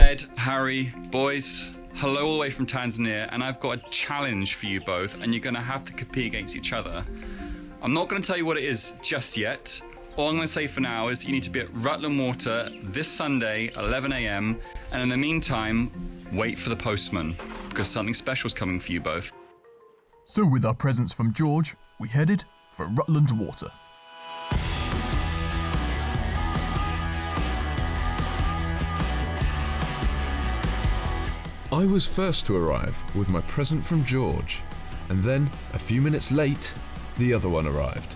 Ed, Harry, boys, hello all the way from Tanzania, and I've got a challenge for you both, and you're going to have to compete against each other. I'm not going to tell you what it is just yet. All I'm going to say for now is that you need to be at Rutland Water this Sunday, 11 a.m, and in the meantime, wait for the postman, because something special is coming for you both. So with our presents from George, we headed for Rutland Water. I was first to arrive with my present from George, and then, a few minutes late, the other one arrived.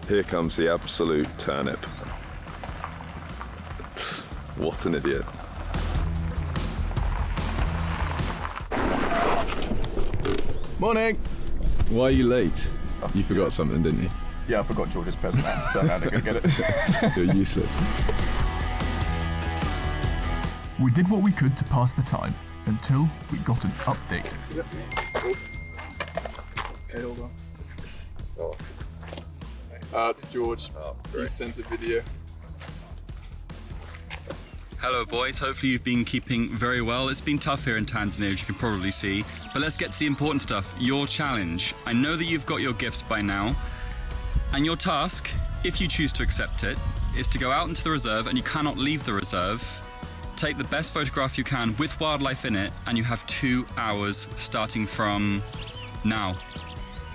Here comes the absolute turnip. What an idiot. Morning! Why are you late? You forgot something, didn't you? Yeah, I forgot George's present. I had to turn around and go get it. You're useless. We did what we could to pass the time until we got an update. Yep. Okay, hold on. It's George. He sent a video. Hello boys, hopefully you've been keeping very well. It's been tough here in Tanzania, as you can probably see. But let's get to the important stuff, your challenge. I know that you've got your gifts by now. And your task, if you choose to accept it, is to go out into the reserve, and you cannot leave the reserve. Take the best photograph you can with wildlife in it, and you have 2 hours starting from now.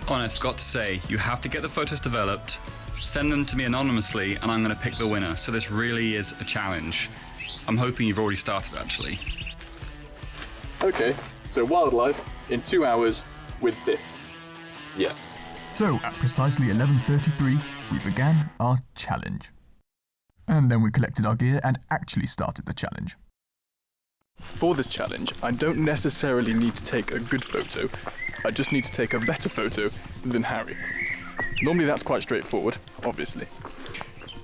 Oh, and I forgot to say, you have to get the photos developed, send them to me anonymously, and I'm going to pick the winner. So this really is a challenge. I'm hoping you've already started, actually. Okay, so wildlife in 2 hours with this. Yeah. So, at precisely 11:33, we began our challenge. And then we collected our gear and actually started the challenge. For this challenge, I don't necessarily need to take a good photo. I just need to take a better photo than Harry. Normally that's quite straightforward, obviously.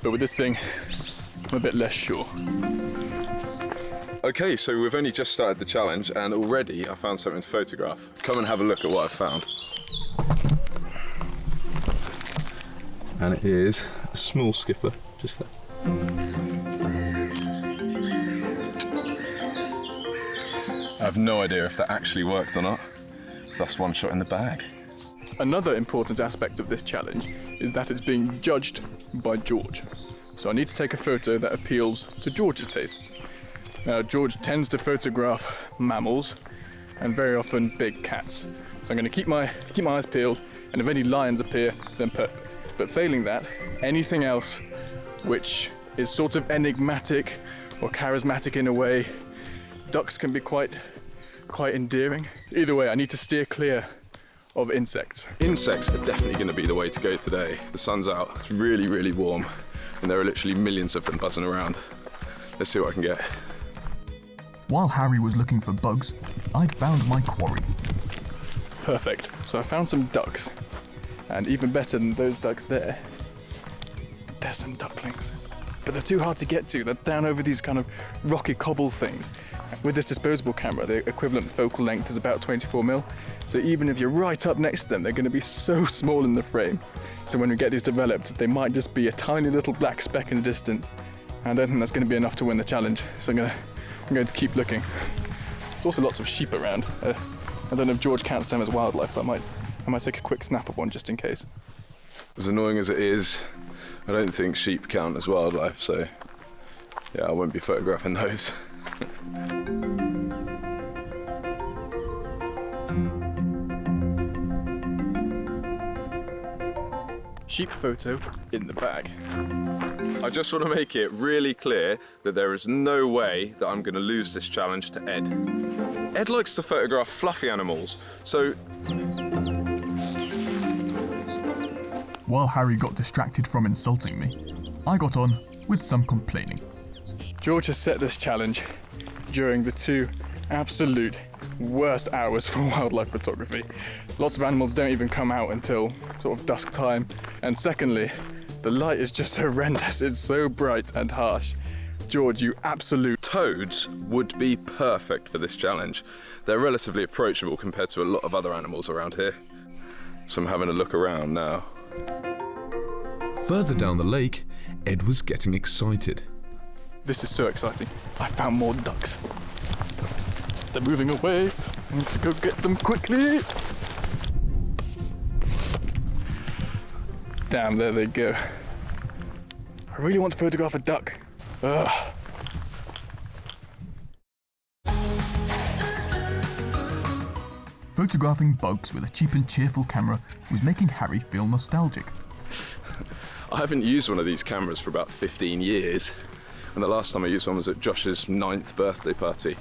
But with this thing, I'm a bit less sure. Okay, so we've only just started the challenge and already I found something to photograph. Come and have a look at what I've found. And it is a small skipper, just there. I have no idea if that actually worked or not. That's one shot in the bag. Another important aspect of this challenge is that it's being judged by George. So I need to take a photo that appeals to George's tastes. Now, George tends to photograph mammals and very often big cats. So I'm going to keep my eyes peeled, and if any lions appear, then perfect. But failing that, anything else which is sort of enigmatic or charismatic in a way, ducks can be quite endearing. Either way, I need to steer clear of insects. Insects are definitely going to be the way to go today. The sun's out, it's really, really warm, and there are literally millions of them buzzing around. Let's see what I can get. While Harry was looking for bugs, I'd found my quarry. Perfect. So I found some ducks. And even better than those ducks there, there's some ducklings. But they're too hard to get to. They're down over these kind of rocky cobble things. With this disposable camera, the equivalent focal length is about 24mm. So even if you're right up next to them, they're going to be so small in the frame. So when we get these developed, they might just be a tiny little black speck in the distance. And I don't think that's going to be enough to win the challenge. So I'm going to keep looking. There's also lots of sheep around. I don't know if George counts them as wildlife, but I might take a quick snap of one just in case. As annoying as it is, I don't think sheep count as wildlife, so yeah, I won't be photographing those. Sheep photo in the bag. I just want to make it really clear that there is no way that I'm going to lose this challenge to Ed. Ed likes to photograph fluffy animals, so... While Harry got distracted from insulting me, I got on with some complaining. George has set this challenge during the 2 absolute worst hours for wildlife photography. Lots of animals don't even come out until sort of dusk time. And secondly, the light is just horrendous. It's so bright and harsh. George, you absolute... Toads would be perfect for this challenge. They're relatively approachable compared to a lot of other animals around here. So I'm having a look around now. Further down the lake, Ed was getting excited. This is so exciting. I found more ducks. They're moving away. I need to go get them quickly. Damn, there they go. I really want to photograph a duck. Ugh. Photographing bugs with a cheap and cheerful camera was making Harry feel nostalgic. I haven't used one of these cameras for about 15 years, and the last time I used one was at Josh's 9th birthday party.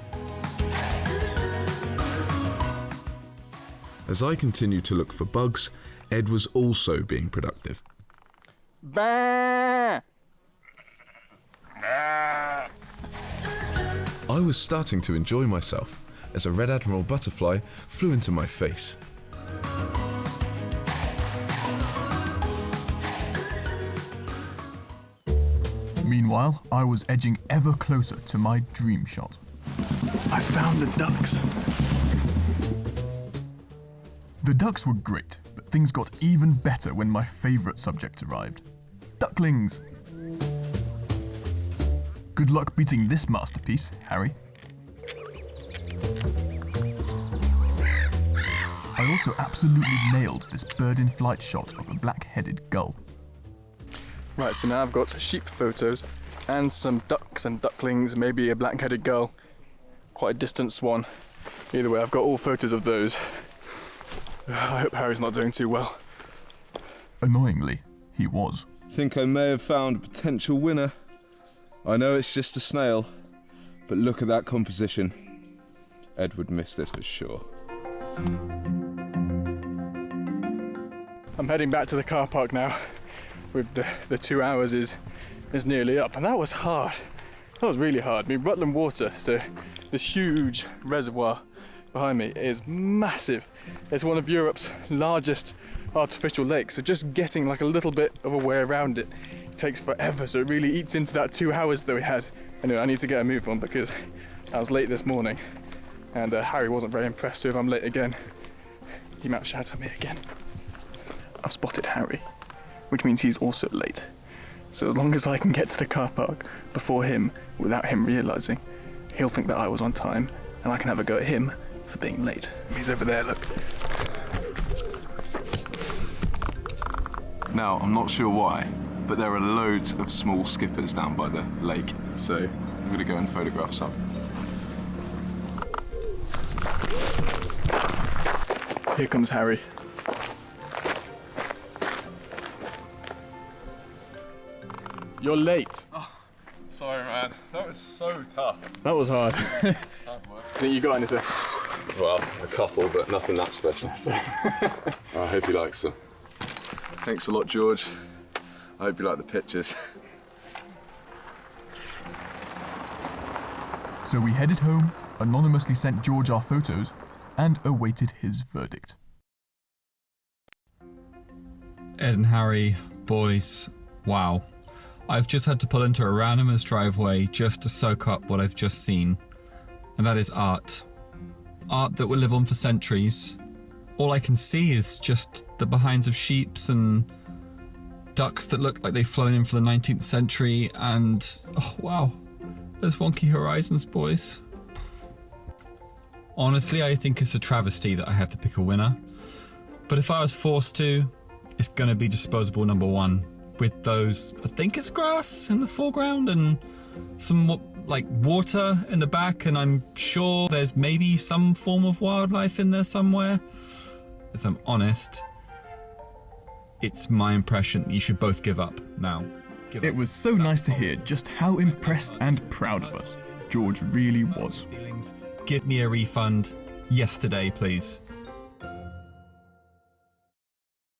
As I continued to look for bugs, Ed was also being productive. Bah! I was starting to enjoy myself as a red admiral butterfly flew into my face. Meanwhile, I was edging ever closer to my dream shot. I found the ducks. The ducks were great, but things got even better when my favourite subject arrived. Ducklings! Good luck beating this masterpiece, Harry. I also absolutely nailed this bird-in-flight shot of a black-headed gull. Right, so now I've got sheep photos and some ducks and ducklings, maybe a black-headed gull, quite a distant swan. Either way, I've got all photos of those. I hope Harry's not doing too well. Annoyingly, he was. Think I may have found a potential winner. I know it's just a snail, but look at that composition. Ed would miss this for sure. I'm heading back to the car park now. With the 2 hours is nearly up, and that was hard. That was really hard. I mean, Rutland Water, so this huge reservoir behind me is massive. It's one of Europe's largest artificial lakes, so just getting like a little bit of a way around it takes forever, so it really eats into that 2 hours that we had. Anyway, I need to get a move on because I was late this morning, and Harry wasn't very impressed, so if I'm late again, he might shout at me again. I've spotted Harry, which means he's also late. So as long as I can get to the car park before him without him realising, he'll think that I was on time, and I can have a go at him for being late. He's over there, look. Now, I'm not sure why, but there are loads of small skippers down by the lake, so I'm going to go and photograph some. Here comes Harry. You're late. Oh, sorry, man. That was so tough. That was hard. Think you got anything? Well, a couple, but nothing that special. I hope he likes them. Thanks a lot, George. I hope you like the pictures. So we headed home, anonymously sent George our photos, and awaited his verdict. Ed and Harry, boys, wow. I've just had to pull into a randomer's driveway just to soak up what I've just seen. And that is art. Art that will live on for centuries. All I can see is just the behinds of sheeps and ducks that look like they've flown in from the 19th century, and oh wow, those wonky horizons, boys. Honestly, I think it's a travesty that I have to pick a winner. But if I was forced to, it's gonna be Disposable #1. With those, I think it's grass in the foreground and some like water in the back, and I'm sure there's maybe some form of wildlife in there somewhere. If I'm honest, it's my impression that you should both give up now. It was so nice to hear just how impressed and proud of us George really was. Give me a refund yesterday, please.